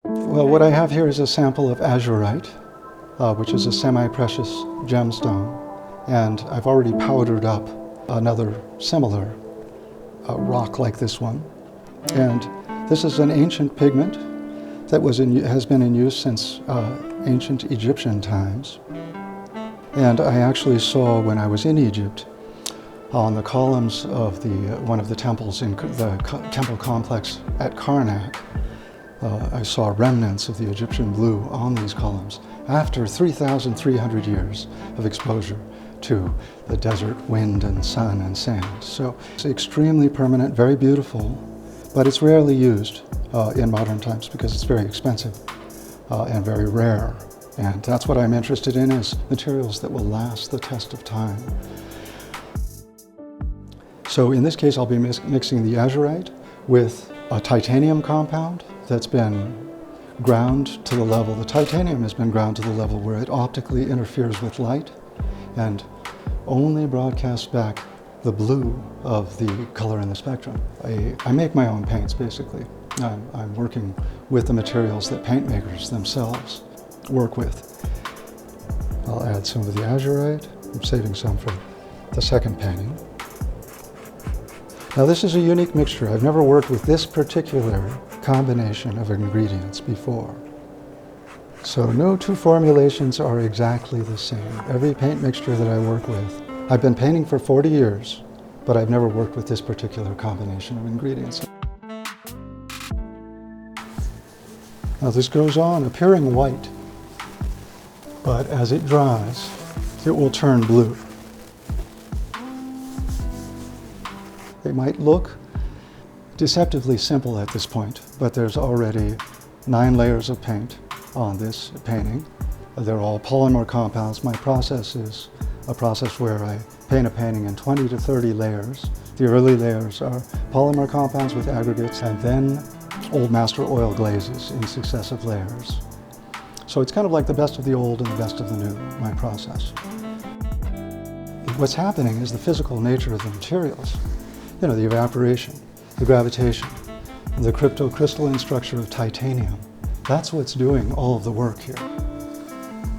Well, what I have here is a sample of azurite, which is a semi-precious gemstone, and I've already powdered up another similar rock like this one. And this is an ancient pigment that has been in use since ancient Egyptian times. And I actually saw when I was in Egypt, on the columns of one of the temples in the temple complex at Karnak, I saw remnants of the Egyptian blue on these columns after 3,300 years of exposure to the desert wind and sun and sand. So it's extremely permanent, very beautiful, but it's rarely used in modern times because it's very expensive and very rare. And that's what I'm interested in, is materials that will last the test of time. So in this case, I'll be mixing the azurite with a titanium compound that's been ground to the level, the titanium has been ground to the level where it optically interferes with light and only broadcasts back the blue of the color in the spectrum. I make my own paints, basically. I'm working with the materials that paint makers themselves work with. I'll add some of the azurite. I'm saving some for the second painting. Now this is a unique mixture. I've never worked with this particular combination of ingredients before. So no two formulations are exactly the same. Every paint mixture that I work with, I've been painting for 40 years, but I've never worked with this particular combination of ingredients. Now this goes on appearing white, but as it dries, it will turn blue. They might look deceptively simple at this point, but there's already 9 layers of paint on this painting. They're all polymer compounds. My process is a process where I paint a painting in 20 to 30 layers. The early layers are polymer compounds with aggregates, and then old master oil glazes in successive layers. So it's kind of like the best of the old and the best of the new, my process. What's happening is the physical nature of the materials. You know, the evaporation, the gravitation, the cryptocrystalline structure of titanium. That's what's doing all of the work here.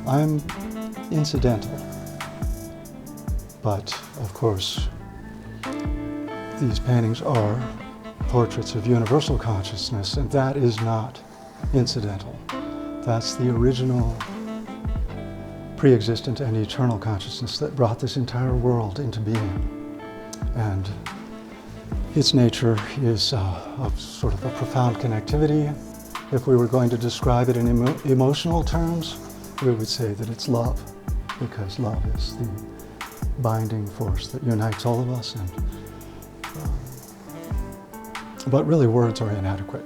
I'm incidental. But, of course, these paintings are portraits of universal consciousness, and that is not incidental. That's the original, pre-existent and eternal consciousness that brought this entire world into being. And its nature is of sort of a profound connectivity. If we were going to describe it in emotional terms, we would say that it's love, because love is the binding force that unites all of us. But really, words are inadequate.